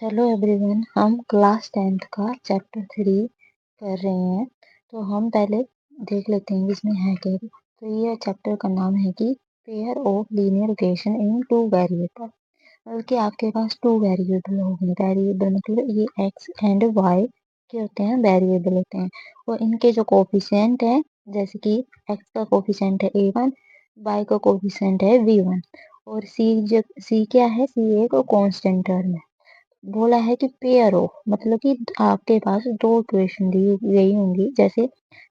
Hello everyone, हम class 10th का chapter 3 कर रहे हैं। तो हम पहले देख लेते हैं कि इसमें है क्या। तो ये चैप्टर का नाम है कि pair of linear equation in two variable. बल्कि आपके पास टू वेरिएबल होंगे। वेरिएबल मतलब ये एक्स एंड वाई के होते हैं, वेरिएबल होते हैं। और इनके जो कोफिशिएंट है, जैसे कि एक्स का कोफिशिएंट है a1, वाई का कोफिशिएंट है v1, और सी क्या है, सी एक कांस्टेंट टर्म है। बोला है कि पेयर ऑफ मतलब कि आपके पास दो इक्वेशन दी गई होंगी। जैसे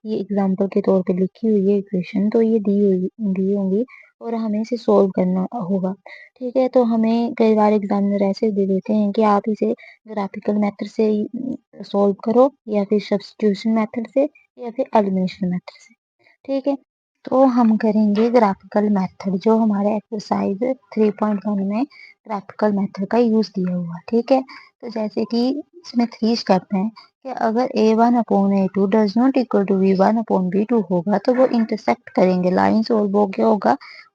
ये एग्जांपल के तौर पे लिखी हुई है इक्वेशन, तो ये दी होंगी और हमें इसे सोल्व करना होगा। ठीक है, तो हमें कई बार एग्जामिनर ऐसे दे देते हैं कि आप इसे ग्राफिकल मेथड से सोल्व करो, या फिर सब्स्टिट्यूशन मेथड से, या फिर एलिमिनेशन मेथड से। ठीक है, तो हम करेंगे ग्राफिकल मेथड, जो हमारे एक्सरसाइज 3.1 में ग्राफिकल मेथड का यूज दिया हुआ। ठीक है, तो जैसे कि इसमें 3 स्टेप हैं कि अगर a1/a2 does not equal to v1/v2 होगा तो वो इंटरसेक्ट करेंगे लाइंस, और वो क्या होगा,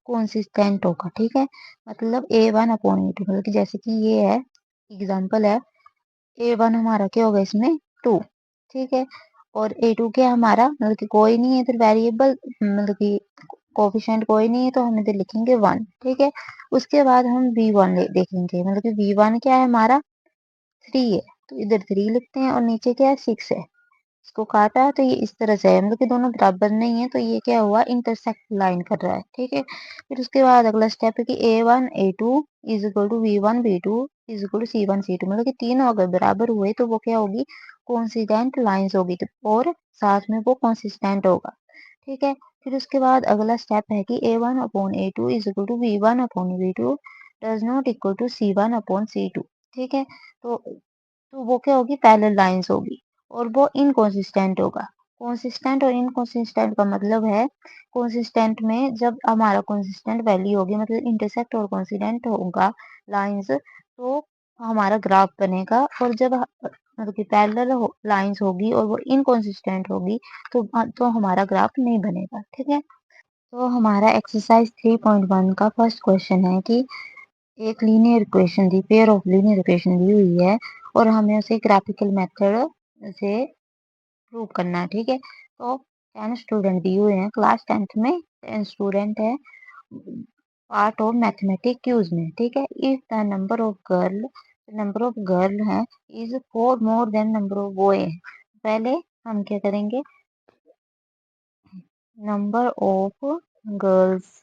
कंसिस्टेंट होगा। ठीक है, मतलब a1/a2 मतलब कि जैसे कि ये है एग्जांपल है, a1 हमारा क्या होगा इसमें 2। ठीक है, और a2 क्या हमारा, मतलब कि कोई नहीं है इधर वेरिएबल, मतलब कि कोफिशिएंट कोई नहीं है, तो हम इधर लिखेंगे 1। ठीक है, उसके बाद हम v1 देखेंगे, मतलब कि v1 क्या है हमारा 3 है, तो इधर 3 लिखते हैं, और नीचे क्या है 6 है। इसको काटा है तो ये इस तरह से है, मतलब कि दोनों बराबर नहीं है, तो ये क्या हुआ, इंटरसेक्ट लाइन कर रहा है। ठीक है, फिर उसके बाद अगला स्टेप है कि a1/a2 is equal to v1/v2 is equal to c1/c2, मतलब कि तीनों अगर बराबर हुए तो वो क्या होगी, कोइंसिडेंट लाइंस होगी, तो और साथ में वो कंसिस्टेंट होगा। ठीक है, फिर उसके बाद अगला स्टेप है कि a1/a2 is equal to v1/v2 does not equal to c1/c2। ठीक है, तो वो क्या होगी, पैरेलल लाइंस होगी, और वो इनकॉन्सिस्टेंट होगा। कॉन्सिस्टेंट और इनकॉन्सिस्टेंट का मतलब है, कॉन्सिस्टेंट में जब हमारा कॉन्सिस्टेंट वैल्यू होगी, मतलब इंटरसेक्ट और कॉन्सिडेंट होगा लाइंस, तो हमारा ग्राफ बनेगा। और जब मतलब कि पैरेलल लाइंस होगी और वो इनकॉन्सिस्टेंट होगी, तो हमारा ग्राफ नहीं बनेगा। ठीक है, तो हमारा एक्सरसाइज 3.1 का फर्स्ट क्वेश्चन है कि एक लीनियर इक्वेशन दी, पेयर ऑफ लीनियर इक्वेशन दी हुई है, और हमें उसे ग्राफिकल मेथड से प्रूव करना है। ठीक है, तो 10 स्टूडेंट दिए हुए हैं, क्लास 10th में 10 स्टूडेंट है, पार्ट ऑफ मैथमेटिक क्यूज में। ठीक है, if the number of girl है is 4 more than number of boy. पहले हम क्या करेंगे, नंबर ऑफ गर्ल्स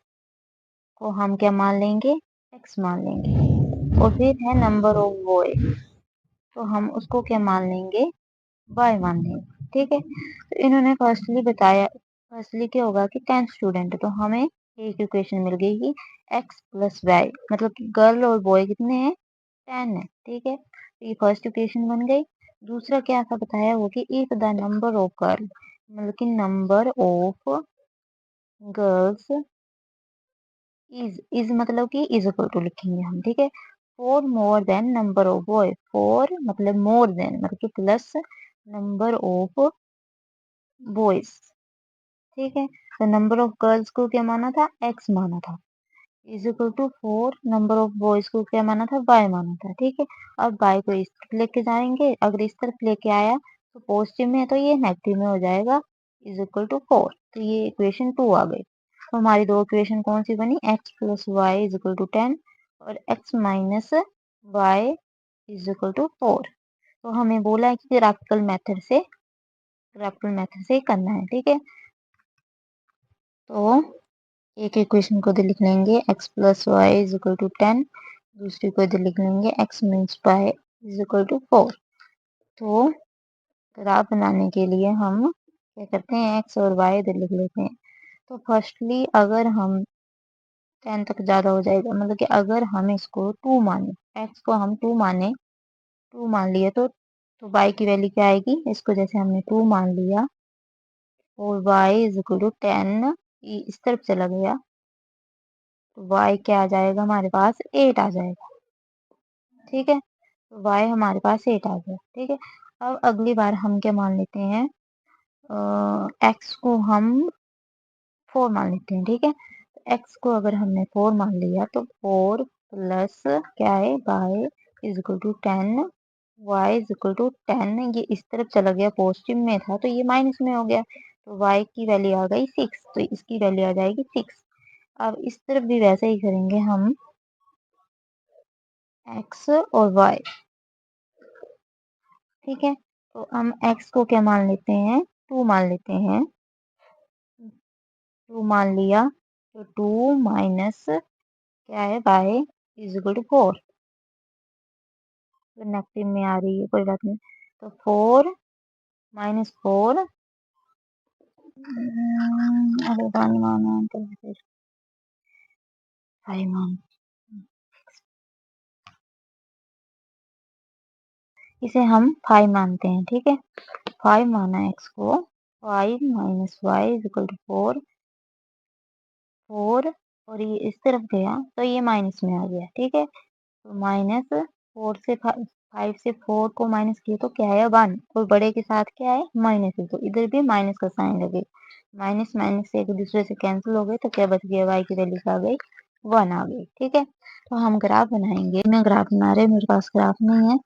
को हम क्या मान लेंगे, x मान लेंगे, और फिर है नंबर ऑफ बॉय, तो हम उसको क्या मान लेंगे, y मान लेंगे। ठीक है, तो इन्होंने फर्स्टली क्या होगा कि 10 स्टूडेंट है, तो हमें एक इक्वेशन मिल गई कि x प्लस वाई, मतलब कि गर्ल और बॉय कितने हैं, 10 है। ठीक है, तो ये फर्स्ट इक्वेशन बन गई। दूसरा क्या था बताया वो कि if the number of girl, मतलब कि नंबर ऑफ गर्ल्स इज मतलब कि इज इक्वल टू लिखेंगे हम। ठीक है, 4 more than number of boy, 4 मतलब मोर देन मतलब कि प्लस नंबर ऑफ बॉयज। ठीक है, तो नंबर ऑफ गर्ल्स को क्या माना था, x माना था, is equal to 4 number of boys को क्या माना था, y माना था। ठीक है, अब y को इस तरफ लेके जाएंगे, अगर इस तरफ लेके आया तो पॉजिटिव में है, तो ये नेगेटिव में हो जाएगा, इज इक्वल टू 4, तो ये इक्वेशन 2 आ गई। तो हमारी दो इक्वेशन कौन सी बनी, x plus y is equal to 10, और x minus y is equal to 4। तो हमें बोला है कि ग्राफिकल मेथड से करना है। ठीक है, तो एक इक्वेशन को इधर लिख लेंगे, x plus y is equal to 10, दूसरी को इधर लिख लेंगे, x minus y is equal to 4। तो ग्राफ बनाने के लिए हम क्या करते हैं, x और y इधर लिख लेते हैं। तो फर्स्टली अगर हम 10 तक ज्यादा हो जाएगा, मतलब कि अगर हम इसको 2 माने, x को हम 2 माने, 2 मान लिए, तो y की वैल्यू क्या आएगी, इसको जैसे हमने 2 मान लिया, और y इज इक्वल टू 10 इस तरफ चला गया, तो y क्या आ जाएगा, हमारे पास 8 आ जाएगा। ठीक है, तो y हमारे पास 8 आ गया। ठीक है, अब अगली बार हम क्या मान लेते हैं, x को हम 4 मान लेते हैं। ठीक है, तो x को अगर हमने 4 मान लिया, तो 4 प्लस क्या है, y is equal to 10 y is equal to 10, ये इस तरफ चला गया, पॉजिटिव में था तो ये माइनस में हो गया, तो y की वैल्यू आ गई 6, तो इसकी वैल्यू आ जाएगी 6। अब इस तरफ भी वैसे ही करेंगे हम, x और y, ठीक है। तो हम x को क्या मान लेते हैं, 2 मान लेते हैं, 2 मान लिया, तो 2 माइनस क्या है, y इज इक्वल टू 4, तो नेगेटिव में आ रही है, कोई बात नहीं। तो 4 माइनस 4, अरे 1 माना तो फिर 5 मान, इसे हम 5 मानते हैं, ठीक है। 5 माना x को, 5 minus y is equal to 4, 4 और ये इस तरफ गया तो ये माइनस में आ गया, ठीक है। तो माइनस 4 से 5 से 4 को माइनस किया तो क्या है, 1, और बड़े के साथ क्या है, माइनस है, तो इधर भी माइनस का साइन लगे, माइनस माइनस से एक दूसरे से कैंसिल हो गए, तो क्या बच गया, y की वैल्यू आ गई 1 आ गई, ठीक है। तो हम ग्राफ बनाएंगे, मैं ग्राफ बना रहे, मेरे पास ग्राफ नहीं है,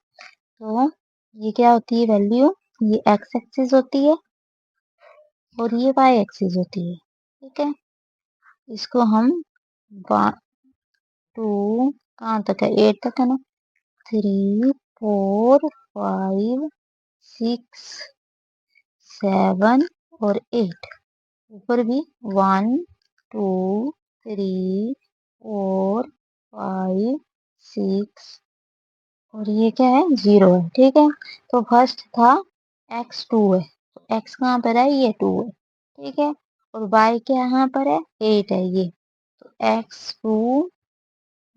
तो ये क्या होती है वैल्यू, ये x एक्सिस होती है और ये y एक्सिस होती है, ठीक है। इसको हम 2 कहाँ तक है, 8 तक है ना, 3 4 5 6 7 और 8, ऊपर भी 1 2 3 4 5 6 और ये क्या है, 0 है, ठीक है। तो फर्स्ट था x 2 है, तो x कहाँ पर है, ये 2 है, ठीक है। और y क्या यहाँ पर है, 8 है ये, तो x2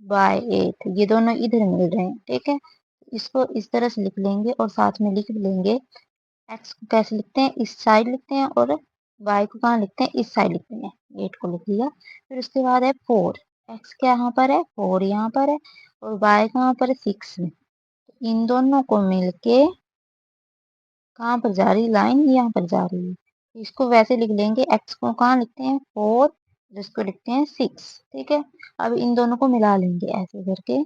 बाय 8, ये दोनों इधर मिल रहे हैं, ठीक है। इसको इस तरह से लिख लेंगे और साथ में लिख लेंगे, x को कैसे लिखते हैं, इस साइड लिखते हैं, और y को कहाँ लिखते हैं, इस साइड लिखते हैं, 8 को लिख लिया। फिर उसके बाद है 4, x क्या यहाँ पर है, 4 यहाँ पर है, और y कहाँ पर है, 6 में, तो इन दोनों को मिलके कहाँ पर जा रही लाइन, यहाँ पर जा रही है, इसको वैसे लिख लेंगे, x को कहाँ लिखते हैं 4, जिसको लिखते हैं 6, ठीक है। अब इन दोनों को मिला लेंगे, ऐसे करके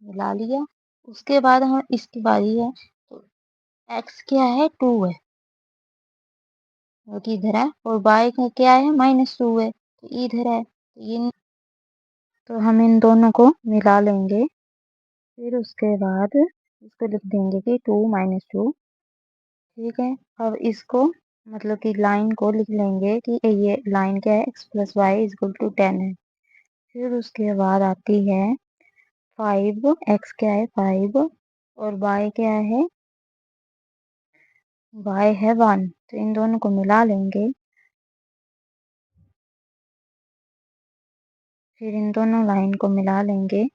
मिला लिया। उसके बाद हम इसकी बारी है, तो x क्या है, 2 है, जो कि इधर है, और y का क्या है, -2 है, तो इधर है, तो हम इन दोनों को मिला लेंगे। फिर उसके बाद इसको लिख देंगे कि 2 माइनस 2, ठीक है। अब इसको मतलब कि लाइन को लिख लेंगे कि ये लाइन क्या है, x plus y is equal to 10 है। फिर उसके बाद आती है 5, x क्या है 5, और y क्या है, y है 1, तो इन दोनों को मिला लेंगे। फिर इन दोनों लाइन को मिला लेंगे,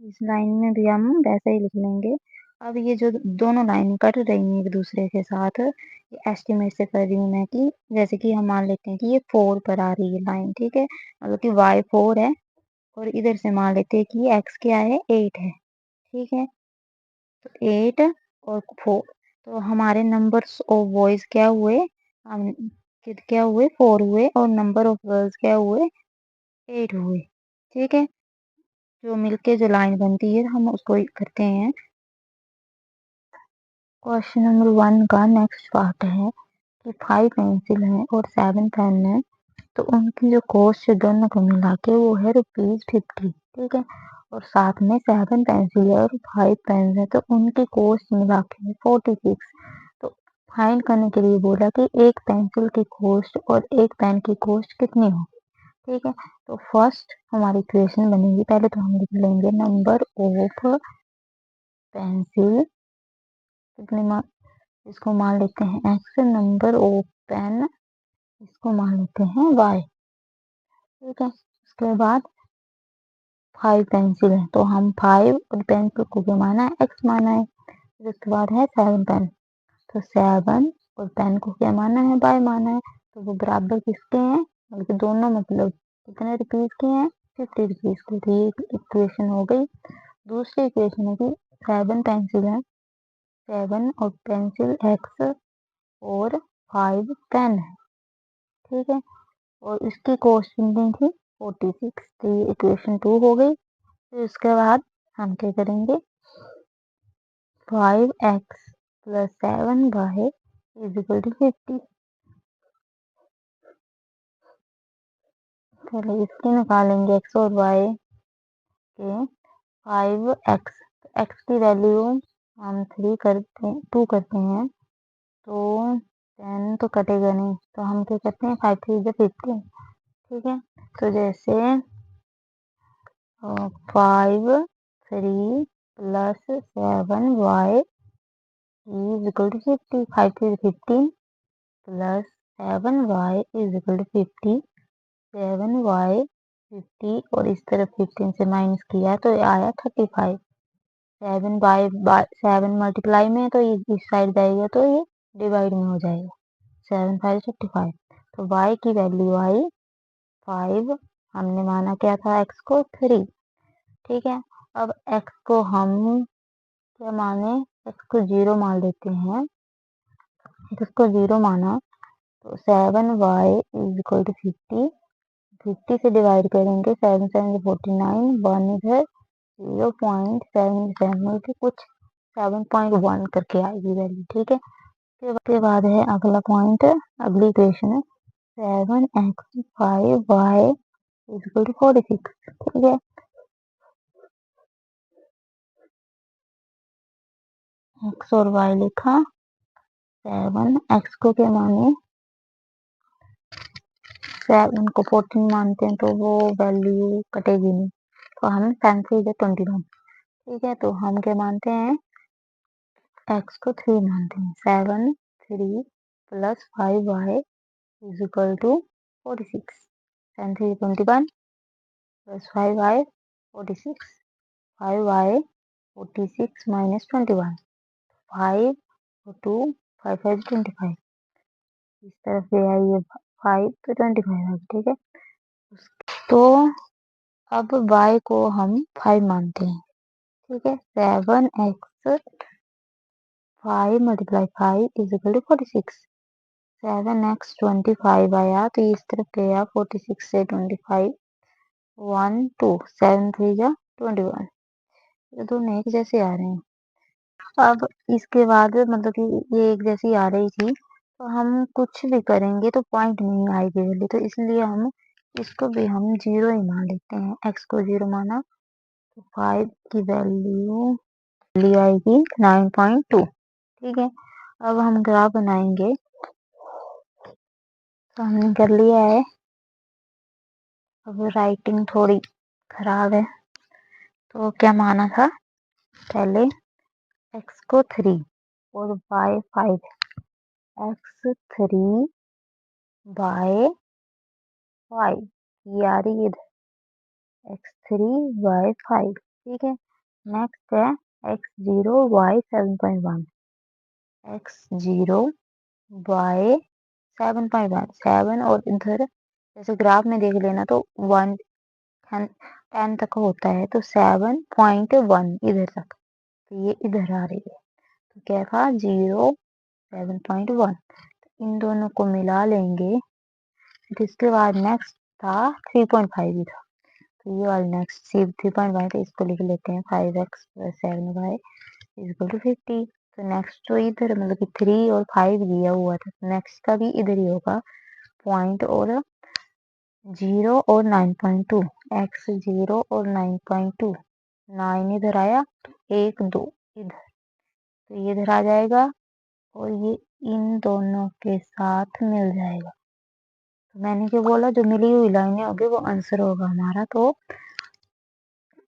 इस लाइन में भी हम वैसे ही लिख लेंगे। अब ये जो दोनों लाइन कट रही हैं एक दूसरे के साथ, ये एस्टिमेट से कर रही हूँ मैं, कि जैसे कि हम मान लेते हैं कि ये 4 पर आ रही है लाइन, ठीक है, मतलब कि y 4 है, और इधर से मान लेते हैं कि x क्या है, 8 है, ठीक है। तो 8 और 4, तो हमारे नंबर्स ऑफ बॉयज क्या हुए, हम किड क्या हुए, 4 हुए, और नंबर ऑफ गर्ल्स क्या हुए, 8 हुए, ठीक है। जो मिलके जो लाइन बनती है हम उसको ही करते हैं। क्वेश्चन नंबर 1 का नेक्स्ट पार्ट है कि 5 पेंसिल है और 7 पेन है, तो उनकी जो कॉस्ट है दोनों को मिला के वो है ₹50, ठीक है। और साथ में 7 पेंसिल है और 5 पेन है, तो उनकी कॉस्ट मिला के 46। तो फाइंड करने के लिए बोला कि एक पेंसिल की कॉस्ट और एक पेन की कॉस्ट कितनी हो, ठीक है। तो फर्स्ट हमारी इक्वेशन बनेगी, पहले तो हम लिख लेंगे नंबर ऑफ पेंसिल, कितने इसको मान लेते हैं x, नंबर ऑफ पेन इसको मान लेते हैं y, ठीक है। उसके बाद 5 पेंसिल है, तो हम 5 और पेंसिल को क्या माना है, x माना है। फिर उसके बाद है 7 पेन, तो 7 और पेन को क्या माना है, y माना है। तो वो बराबर किसके हैं, बल्कि दोनों मतलब कितने रुपीज के हैं, 50 रुपीज के, तो ये इक्वेशन हो गई। दूसरी इक्वेशन है कि 7 पेंसिल है, 7 और पेंसिल x और 5 पेन है, ठीक है। और इसकी कॉस्ट कितनी थी, 46। तो ये इक्वेशन 2 हो गई। फिर उसके बाद हम क्या करेंगे, 5x + 7y = 50। चलो इसकी निकालेंगे x और y के। 5x, x की वैल्यू हम 2 करते हैं, तो 10 तो कटेगा नहीं, तो हम क्या करते हैं 5 3 15। ठीक है, तो जैसे 5 3 + 7y = 50। 5 3 15 + 7y = 50। 7y 50 और इस तरफ 15 से माइनस किया तो ये आया 35। 7 मल्टीप्लाई में है, तो ये इस साइड जाएगा तो ये डिवाइड में हो जाएगा। 7 5 35। तो y की वैल्यू आई 5। हमने माना क्या था, x को 3। ठीक है, अब x को हम क्या माने, x को 0 मान लेते हैं। x को 0 माना तो 7y = 50। 50 से डिवाइड करेंगे, 7 7 49, 1 इधर 0.77 के कुछ 7.1 करके आएगी वैल्यू। ठीक है, उसके बाद है अगला पॉइंट, अगली इक्वेशन है 7x 5y = 46। ठीक है, x और y लिखा। 7x को क्या माने, 7 को 14 मानते हैं, तो वो वैल्यू कटेगी नहीं, तो हम 10 से 21। ठीक है, तो हम क्या मानते हैं, x को 3 मानते हैं। 7 3 + 5y = 46। 10 3 21 + 5y 46। 5y 46 - 21। 5 और 2 5 5 25। इस तरफ से आई है 5 तो 25 है। ठीक है, तो अब y को हम 5 मानते हैं। ठीक है, 7x 5 × 5 = 46। 7x 25 आया, तो इस तरफ गया 46 से 25 1 2 7 3 21। ये दोनों एक जैसे आ रहे हैं। अब इसके बाद मतलब कि ये एक जैसी आ रही थी, तो हम कुछ भी करेंगे तो पॉइंट नहीं आएगी वैल्यू, तो इसलिए हम इसको भी हम 0 ही मान लेते हैं। x को 0 माना तो 5 की वैल्यू आएगी 9.2। ठीक है, अब हम ग्राफ बनाएंगे। तो हमने कर लिया है। अब राइटिंग थोड़ी खराब है, तो क्या माना था, पहले x को 3 और y 5। x 3 y 5 ये आ रही है इधर, x3 y 5। ठीक है, नेक्स्ट है x0 y 7.1। x0 y 7.1 7 और इधर जैसे ग्राफ में देख लेना तो 1 10 तक होता है, तो 7.1 इधर तक, तो ये इधर आ रही है। तो क्या था, 0 7.1। इन दोनों को मिला लेंगे। फिर इसके बाद नेक्स्ट था 3.5 भी था, तो ये वाला नेक्स्ट 3.5 तो इसको लिख लेते हैं 5x + 7y = 50। तो नेक्स्ट तो इधर मतलब कि 3 और 5 दिया हुआ था, नेक्स्ट का भी इधर ही होगा पॉइंट, और 0 और 9.2। x 0 और 9.2, 9 इधर आया तो 1 2 इधर, तो ये इधर आ जाएगा और ये इन दोनों के साथ मिल जाएगा। तो मैंने क्या बोला, जो मिली हुई लाइनें होगी वो आंसर होगा हमारा। तो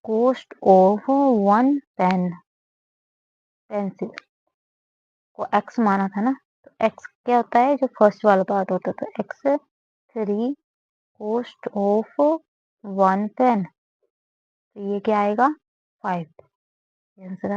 कॉस्ट ऑफ 1 पेंसिल को x माना था ना, तो x क्या होता है, जो फर्स्ट वाला पार्ट होता है, तो x 3 कॉस्ट ऑफ 1 पेन, तो ये क्या आएगा 5। आंसर